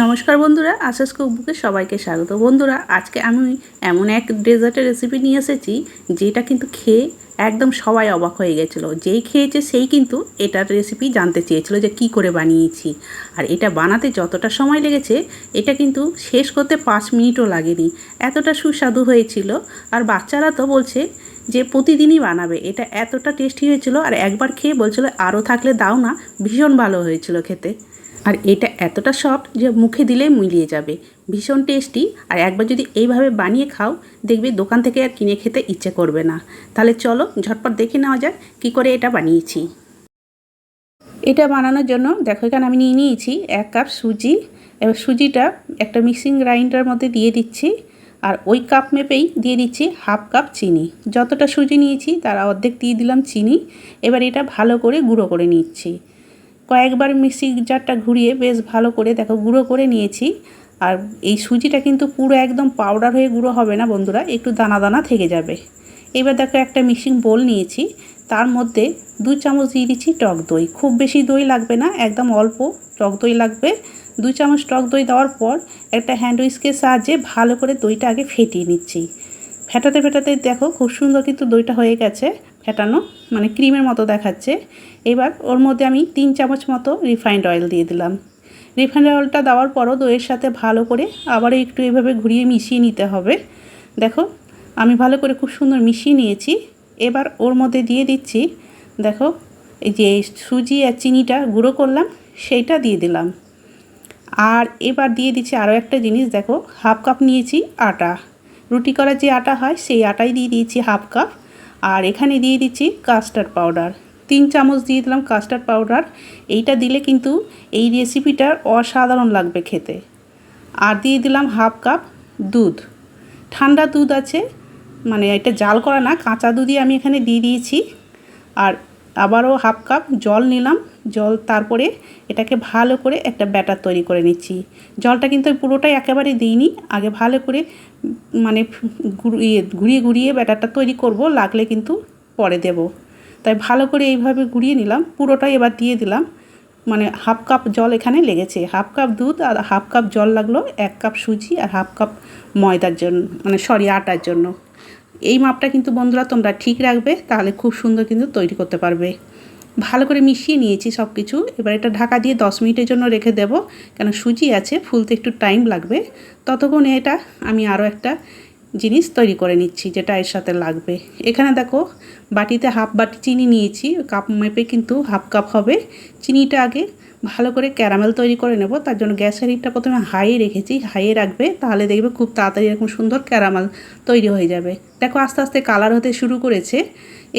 নমস্কার বন্ধুরা, আশাস কুকবুকে সবাইকে স্বাগত। বন্ধুরা, আজকে আমি এমন এক ডেজার্টের রেসিপি নিয়ে এসেছি যেটা কিন্তু খেয়ে একদম সবাই অবাক হয়ে গেছিলো। যেই খেয়েছে সেই কিন্তু এটার রেসিপি জানতে চেয়েছিল যে কি করে বানিয়েছি। আর এটা বানাতে যতটা সময় লেগেছে এটা কিন্তু শেষ করতে 5 মিনিটও লাগেনি, এতটা সুস্বাদু হয়েছিল। আর বাচ্চারা তো বলছে যে প্রতিদিনই বানাবে, এটা এতটা টেস্টি হয়েছিল। আর একবার খেয়ে বলছিল আরও থাকলে দাও না, ভীষণ ভালো হয়েছিল খেতে। আর এটা এতটা সফট যে মুখে দিলেই মিলিয়ে যাবে, ভীষণ টেস্টি। আর একবার যদি এইভাবে বানিয়ে খাও দেখবে দোকান থেকে আর কিনে খেতে ইচ্ছে করবে না। তাহলে চলো ঝটপট দেখে নেওয়া যাক কী করে এটা বানিয়েছি। এটা বানানোর জন্য দেখো এখানে আমি নিয়ে নিয়েছি 1 কাপ সুজি। এবার সুজিটা একটা মিক্সিং গ্রাইন্ডারের মধ্যে দিয়ে দিচ্ছি। আর ওই কাপ মেপেই দিয়ে দিচ্ছি হাফ কাপ চিনি। যতটা সুজি নিয়েছি তার অর্ধেক দিয়ে দিলাম চিনি। এবার এটা ভালো করে গুঁড়ো করে নিচ্ছি। কয়েকবার মিক্সি জারটা ঘুরিয়ে বেশ ভালো করে দেখো গুঁড়ো করে নিয়েছি। আর এই সুজিটা কিন্তু পুরো একদম পাউডার হয়ে গুঁড়ো হবে না বন্ধুরা, একটু দানা দানা থেকে যাবে। এবার দেখো একটা মিক্সিং বোল নিয়েছি, তার মধ্যে 2 চামচ দিয়ে দিচ্ছি টক দই। খুব বেশি দই লাগবে না, একদম অল্প টক দই লাগবে। 2 চামচ টক দই দেওয়ার পর একটা হ্যান্ড উইস্কের সাহায্যে ভালো করে দইটা আগে ফেটিয়ে নিচ্ছি। ফেটাতে ফেটাতে দেখো খুব সুন্দর কিন্তু দইটা হয়ে গেছে, ফেটানো মানে ক্রিমের মতো দেখাচ্ছে। এবার ওর মধ্যে আমি 3 চামচ মতো রিফাইন্ড অয়েল দিয়ে দিলাম। রিফাইন্ড অয়েলটা দেওয়ার পরও দইয়ের সাথে ভালো করে আবারও একটু এভাবে ঘুরিয়ে মিশিয়ে নিতে হবে। দেখো আমি ভালো করে খুব সুন্দর মিশিয়ে নিয়েছি। এবার ওর মধ্যে দিয়ে দিচ্ছি দেখো এই যে সুজি আর চিনিটা গুঁড়ো করলাম সেইটা দিয়ে দিলাম। আর এবার দিয়ে দিচ্ছি আরও একটা জিনিস, দেখো হাফ কাপ নিয়েছি আটা, রুটি করার যে আটা হয় সেই আটাই দিয়ে দিয়েছি হাফ কাপ। আর এখানে দিয়ে দিচ্ছি কাস্টার্ড পাউডার, 3 চামচ দিয়ে দিলাম কাস্টার্ড পাউডার। এইটা দিলে কিন্তু এই রেসিপিটার অসাধারণ লাগবে খেতে। আর দিয়ে দিলাম হাফ কাপ দুধ, ঠান্ডা দুধ আছে, মানে এটা জাল করা না, কাঁচা দুধই আমি এখানে দিয়ে দিয়েছি। আর আবারও হাফ কাপ জল নিলাম, জল তারপরে এটাকে ভালো করে একটা ব্যাটার তৈরি করে নিচ্ছি। জলটা কিন্তু পুরোটাই একেবারে দিইনি, আগে ভালো করে মানে ঘুরিয়ে ঘুরিয়ে ব্যাটারটা তৈরি করব, লাগলে কিন্তু পরে দেব। তাই ভালো করে এইভাবে ঘুরিয়ে নিলাম, পুরোটাই এবার দিয়ে দিলাম। মানে হাফ কাপ জল এখানে লেগেছে, হাফ কাপ দুধ আর হাফ কাপ জল লাগলো 1 কাপ সুজি আর হাফ কাপ ময়দার জন্য, মানে আটার জন্য। এই মাপটা কিন্তু বন্ধুরা তোমরা ঠিক রাখবে, তাহলে খুব সুন্দর কিন্তু তৈরি করতে পারবে। ভালো করে মিশিয়ে নিয়েছি সব কিছু। এবার এটা ঢাকা দিয়ে 10 মিনিটের জন্য রেখে দেব, কেন সুজি আছে ফুলতে একটু টাইম লাগবে। ততক্ষণে এটা আমি আরও একটা জিনিস তৈরি করে নিচ্ছি যেটা এর সাথে লাগবে। এখানে দেখো বাটিতে হাফ বাটি চিনি নিয়েছি, কাপ মেপে কিন্তু হাফ কাপ হবে। চিনিটা আগে ভালো করে ক্যারামেল তৈরি করে নেব, তার জন্য গ্যাসের হিটটা প্রথমে হাইয়ে রেখেছি, হাইয়ে রাখবে, তাহলে দেখবে খুব তাড়াতাড়ি এরকম সুন্দর ক্যারামেল তৈরি হয়ে যাবে। দেখো আস্তে আস্তে কালার হতে শুরু করেছে।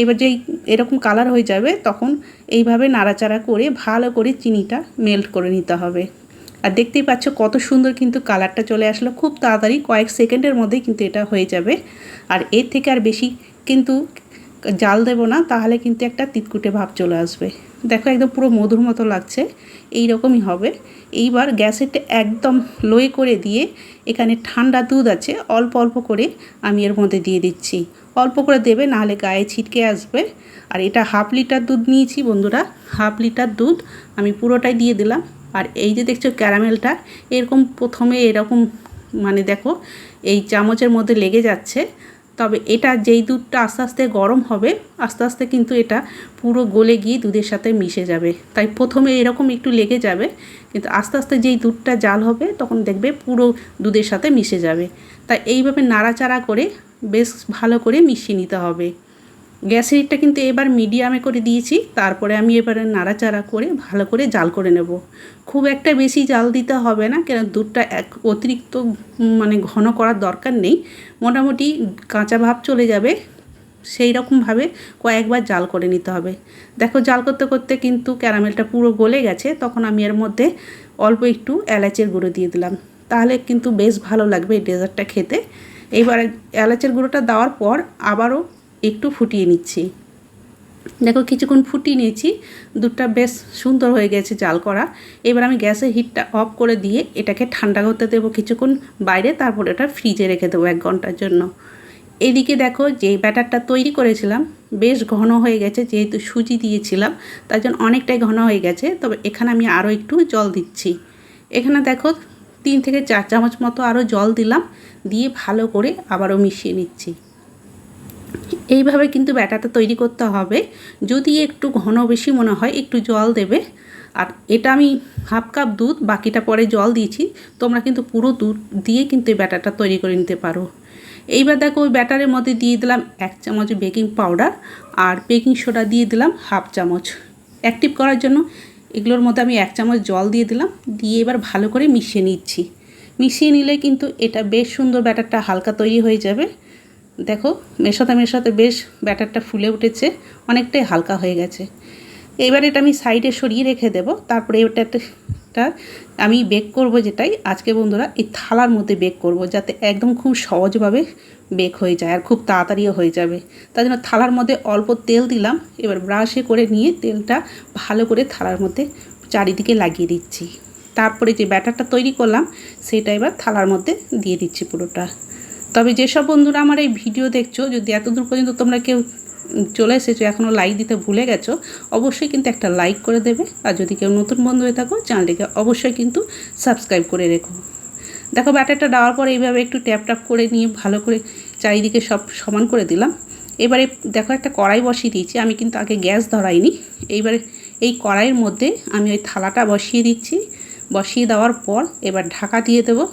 এবার যেই এরকম কালার হয়ে যাবে তখন এইভাবে নাড়াচাড়া করে ভালো করে চিনিটা মেল্ট করে নিতে হবে। আর দেখতেই পাচ্ছ কত সুন্দর কিন্তু কালারটা চলে আসলো, খুব তাড়াতাড়ি কয়েক সেকেন্ডের মধ্যেই কিন্তু এটা হয়ে যাবে। আর এর থেকে আর বেশি কিন্তু জাল দেব না, তাহলে কিন্তু একটা তিতকুটে ভাব চলে আসবে। দেখো একদম পুরো মধুর মতো লাগছে, এই রকমই হবে। এইবার গ্যাসেরটা একদম লোয়ে করে দিয়ে এখানে ঠান্ডা দুধ আছে অল্প অল্প করে আমি এর মধ্যে দিয়ে দিচ্ছি। অল্প করে দেবে, নাহলে গায়ে ছিটকে আসবে। আর এটা হাফ লিটার দুধ নিয়েছি বন্ধুরা, হাফ লিটার দুধ আমি পুরোটাই দিয়ে দিলাম। আর এই যে দেখছো ক্যারামেলটা এরকম প্রথমে এরকম মানে দেখো এই চামচের মধ্যে লেগে যাচ্ছে, তবে এটা যেই দুধটা আস্তে আস্তে গরম হবে আস্তে আস্তে কিন্তু এটা পুরো গলে গিয়ে দুধের সাথে মিশে যাবে। তাই প্রথমে এরকম একটু লেগে যাবে, কিন্তু আস্তে আস্তে যেই দুধটা জাল হবে তখন দেখবে পুরো দুধের সাথে মিশে যাবে। তাই এইভাবে নাড়াচাড়া করে বেশ ভালো করে মিশিয়ে নিতে হবে। গ্যাসের হিটটা কিন্তু এবার মিডিয়ামে করে দিয়েছি, তারপরে আমি এবারে নাড়াচাড়া করে ভালো করে জাল করে নেব। খুব একটা বেশি জাল দিতে হবে না, কেন দুধটা অতিরিক্ত মানে ঘন করার দরকার নেই, মোটামুটি কাঁচা ভাব চলে যাবে সেই রকমভাবে কয়েকবার জাল করে নিতে হবে। দেখো জাল করতে করতে কিন্তু ক্যারামেলটা পুরো গলে গেছে, তখন আমি এর মধ্যে অল্প একটু এলাচের গুঁড়ো দিয়ে দিলাম, তাহলে কিন্তু বেশ ভালো লাগবে এই ডেজার্টটা খেতে। এইবার এলাচের গুঁড়োটা দেওয়ার পর আবারও একটু ফুটিয়ে নিচ্ছি। দেখো কিছুক্ষণ ফুটিয়ে নিয়েছি, দুধটা বেশ সুন্দর হয়ে গেছে জাল করা। এবার আমি গ্যাসের হিটটা অফ করে দিয়ে এটাকে ঠান্ডা করতে দেবো কিছুক্ষণ বাইরে, তারপর এটা ফ্রিজে রেখে দেবো 1 ঘন্টার জন্য। এদিকে দেখো যে ব্যাটারটা তৈরি করেছিলাম বেশ ঘন হয়ে গেছে, যেহেতু সুজি দিয়েছিলাম তার জন্য অনেকটাই ঘন হয়ে গেছে। তবে এখানে আমি আরও একটু জল দিচ্ছি। এখানে দেখো 3 থেকে 4 চামচ মতো আরও জল দিলাম, দিয়ে ভালো করে আবারও মিশিয়ে নিচ্ছি। এইভাবে কিন্তু ব্যাটারটা তৈরি করতে হবে। যদি একটু ঘন বেশি মনে হয় একটু জল দেবে। আর এটা আমি হাফ কাপ দুধ, বাকিটা পরে জল দিয়েছি। তোমরা কিন্তু পুরো দুধ দিয়ে কিন্তু এই ব্যাটারটা তৈরি করে নিতে পারো। এইবার দেখো ওই ব্যাটারের মধ্যে দিয়ে দিলাম 1 চামচ বেকিং পাউডার আর বেকিং সোডা দিয়ে দিলাম হাফ চামচ। অ্যাক্টিভ করার জন্য এগুলোর মধ্যে আমি 1 চামচ জল দিয়ে দিলাম, দিয়ে এবার ভালো করে মিশিয়ে নিচ্ছি। মিশিয়ে নিলে কিন্তু এটা বেশ সুন্দর ব্যাটারটা হালকা তৈরি হয়ে যাবে। দেখো মেশাতে মেশাতে বেশ ব্যাটারটা ফুলে উঠেছে, অনেকটাই হালকা হয়ে গেছে। এবার এটা আমি সাইডে সরিয়ে রেখে দেব। তারপরে এটা আমি বেক করব, যেটাই আজকে বন্ধুরা এই থালার মধ্যে বেক করব, যাতে একদম খুব সহজভাবে বেক হয়ে যায় আর খুব তাড়াতাড়িও হয়ে যাবে। তার জন্য থালার মধ্যে অল্প তেল দিলাম। এবার ব্রাশে করে নিয়ে তেলটা ভালো করে থালার মধ্যে চারিদিকে লাগিয়ে দিচ্ছি। তারপরে যে ব্যাটারটা তৈরি করলাম সেটা এবার থালার মধ্যে দিয়ে দিচ্ছি পুরোটা। তবে যেসব বন্ধুরা আমার এই ভিডিও দেখছো, যদি এতদূর পর্যন্ত তোমরা কেউ চলে এসেছো এখনও লাইক দিতে ভুলে গেছো, অবশ্যই কিন্তু একটা লাইক করে দেবে। আর যদি কেউ নতুন বন্ধু হয়ে থাকো চ্যানেলটিকে অবশ্যই কিন্তু সাবস্ক্রাইব করে রেখো। দেখো ব্যাটারটা দেওয়ার পর এইভাবে একটু ট্যাপ ট্যাপ করে নিয়ে ভালো করে চারিদিকে সব সমান করে দিলাম। এবারে দেখো একটা কড়াই বসিয়ে দিয়েছি, আমি কিন্তু আগে গ্যাস ধরাইনি। এইবারে এই কড়াইয়ের মধ্যে আমি ওই থালাটা বসিয়ে দিচ্ছি। বসিয়ে দেওয়ার পর এবার ঢাকা দিয়ে দেবো।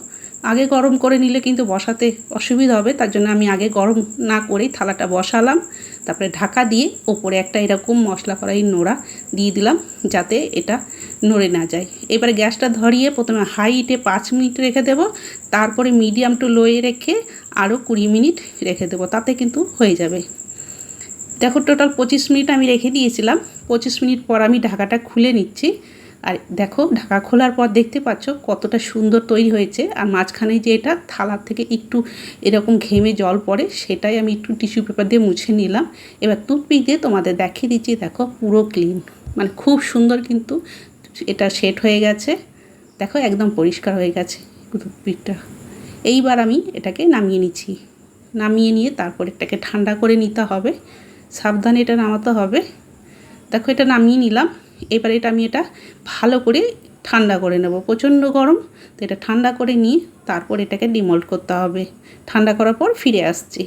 আগে গরম করে নিলে কিন্তু বসাতে অসুবিধা হবে, তার জন্য আমি আগে গরম না করেই থালাটা বসালাম। তারপরে ঢাকা দিয়ে ওপরে একটা এরকম মশলা কড়াই নোড়া দিয়ে দিলাম, যাতে এটা নড়ে না যায়। এবারে গ্যাসটা ধরিয়ে প্রথমে হাই হিটে 5 মিনিট রেখে দেব, তারপরে মিডিয়াম টু লোয়ে রেখে আরও 20 মিনিট রেখে দেবো, তাতে কিন্তু হয়ে যাবে। দেখো টোটাল 25 মিনিট আমি রেখে দিয়েছিলাম। 25 মিনিট পর আমি ঢাকাটা খুলে নিচ্ছি। আর দেখো ঢাকা খোলার পর দেখতে পাচ্ছ কতটা সুন্দর তৈরি হয়েছে। আর মাঝখানে যে এটা থালার থেকে একটু এরকম ঘেমে জল পড়ে, সেটাই আমি একটু টিস্যু পেপার দিয়ে মুছে নিলাম। এবার টুথপিক দিয়ে তোমাদের দেখিয়ে দিচ্ছি। দেখো পুরো ক্লিন, মানে খুব সুন্দর কিন্তু এটা সেট হয়ে গেছে। দেখো একদম পরিষ্কার হয়ে গেছে টুথপিকটা। এইবার আমি এটাকে নামিয়ে নিচ্ছি। নামিয়ে নিয়ে তারপর এটাকে ঠান্ডা করে নিতে হবে, সাবধানে এটা নামাতে হবে। দেখো এটা নামিয়ে নিলাম। এবার আমি এটা ভালো করে ঠান্ডা করে নেব। প্রচণ্ড গরম, তো এটা ঠান্ডা করে নিয়ে তারপর এটাকে ডিমোল্ড করতে হবে। ঠান্ডা করার পর ফিরে আসছি।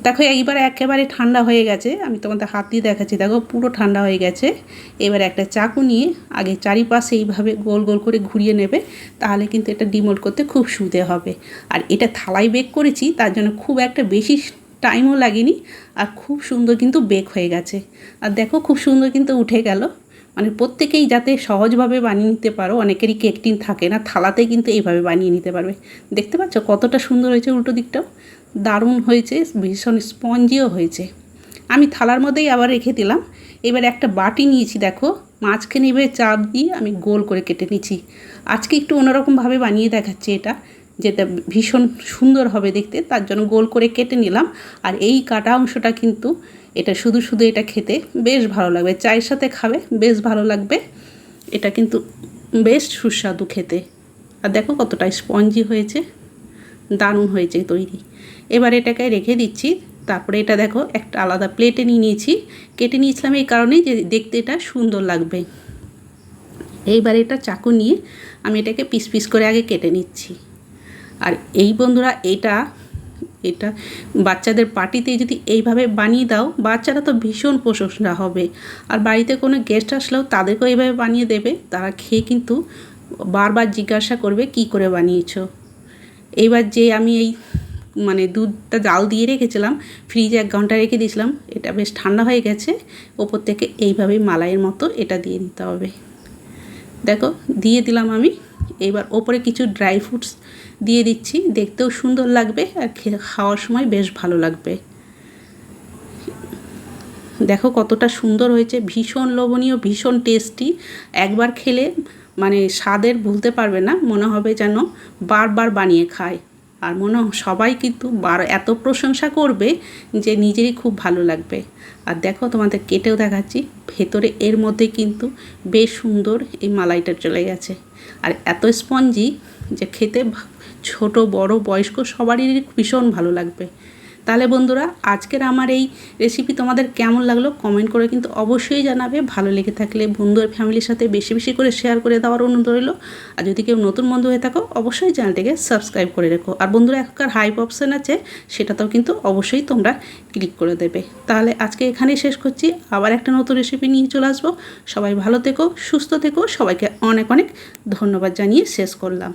দেখো এইবার একেবারে ঠান্ডা হয়ে গেছে। আমি তোমাদের হাত দিয়ে দেখাচ্ছি। দেখো পুরো ঠান্ডা হয়ে গেছে। এবার একটা চাকু নিয়ে আগে চারিপাশে এইভাবে গোল গোল করে ঘুরিয়ে নেবে, তাহলে কিন্তু এটা ডিমোল্ড করতে খুব সুবিধে হবে। আর এটা থালায় বেক করেছি, তার জন্য খুব একটা বেশি টাইমও লাগেনি, আর খুব সুন্দর কিন্তু বেক হয়ে গেছে। আর দেখো খুব সুন্দর কিন্তু উঠে গেল। মানে প্রত্যেকেই যাতে সহজভাবে বানিয়ে নিতে পারো, অনেকেরই কেক টিন থাকে না, থালাতে কিন্তু এইভাবে বানিয়ে নিতে পারবে। দেখতে পাচ্ছ কতটা সুন্দর হয়েছে, উল্টো দিকটাও দারুণ হয়েছে, ভীষণ স্পঞ্জিও হয়েছে। আমি থালার মধ্যেই আবার রেখে দিলাম। এবার একটা বাটি নিয়েছি, দেখো মাঝখানে এভাবে চাপ দিয়ে আমি গোল করে কেটে নিচ্ছি। আজকে একটু অন্যরকমভাবে বানিয়ে দেখাচ্ছি এটা, যেটা ভীষণ সুন্দর হবে দেখতে, তার জন্য গোল করে কেটে নিলাম। আর এই কাটা অংশটা কিন্তু এটা শুধু শুধু এটা খেতে বেশ ভালো লাগবে, চায়ের সাথে খাবে বেশ ভালো লাগবে। এটা কিন্তু বেশ সুস্বাদু খেতে। আর দেখো কতটা স্পঞ্জি হয়েছে, দারুণ হয়েছে তৈরি। এবার এটাকে রেখে দিচ্ছি। তারপরে এটা দেখো একটা আলাদা প্লেটে নিয়ে নিয়েছি। কেটে নিয়েছিলাম এই কারণেই যে দেখতে এটা সুন্দর লাগবে। এইবার এটা চাকু নিয়ে আমি এটাকে পিস পিস করে আগে কেটে নিচ্ছি। আর এই বন্ধুরা এটা বাচ্চাদের পার্টিতে যদি এইভাবে বানিয়ে দাও, বাচ্চারা তো ভীষণ প্রশংসা হবে। আর বাড়িতে কোনো গেস্ট আসলেও তাদেরকেও এইভাবে বানিয়ে দেবে, তারা খেয়ে কিন্তু বারবার জিজ্ঞাসা করবে কি করে বানিয়েছো। এইবার যে আমি এই দুধটা জাল দিয়ে রেখেছিলাম, ফ্রিজে 1 ঘন্টা রেখে দিয়েছিলাম, এটা বেশ ঠান্ডা হয়ে গেছে। ওপর থেকে এইভাবে মালাইয়ের মতো এটা দিয়ে দিতে হবে। দেখো দিয়ে দিলাম আমি। এবার ওপরে কিছু ড্রাই ফ্রুটস দিয়ে দিচ্ছি, দেখতেও সুন্দর লাগবে আর খাওয়ার সময় বেশ ভালো লাগবে। দেখো কতটা সুন্দর হয়েছে, ভীষণ লোভনীয়, ভীষণ টেস্টি। একবার খেলে স্বাদের ভুলতে পারবে না, মনে হবে যেন বারবার বানিয়ে খায়। আর সবাই কিন্তু এত প্রশংসা করবে যে নিজেরই খুব ভালো লাগবে। আর দেখো তোমাদের কেটেও দেখাচ্ছি, ভেতরে এর মধ্যে কিন্তু বেশ সুন্দর এই মালাইটা চলে গেছে। আর এত স্পঞ্জি যে খেতে ছোট বড় বয়স্ক সবারই ভীষণ ভালো লাগবে। তাহলে বন্ধুরা আজকের আমার এই রেসিপি তোমাদের কেমন লাগলো কমেন্ট করে কিন্তু অবশ্যই জানাবে। ভালো লেগে থাকলে বন্ধু আর ফ্যামিলির সাথে বেশি বেশি করে শেয়ার করে দেওয়ার অনুরোধ রইল। আর যদি কেউ নতুন বন্ধু হয়ে থাকো অবশ্যই চ্যানেলটিকে সাবস্ক্রাইব করে রেখো। আর বন্ধুরা এখনকার হাইপ অপশান আছে সেটাতেও কিন্তু অবশ্যই তোমরা ক্লিক করে দেবে। তাহলে আজকে এখানেই শেষ করছি, আবার একটা নতুন রেসিপি নিয়ে চলে আসবো। সবাই ভালো থেকো, সুস্থ থেকো, সবাইকে অনেক অনেক ধন্যবাদ জানিয়ে শেষ করলাম।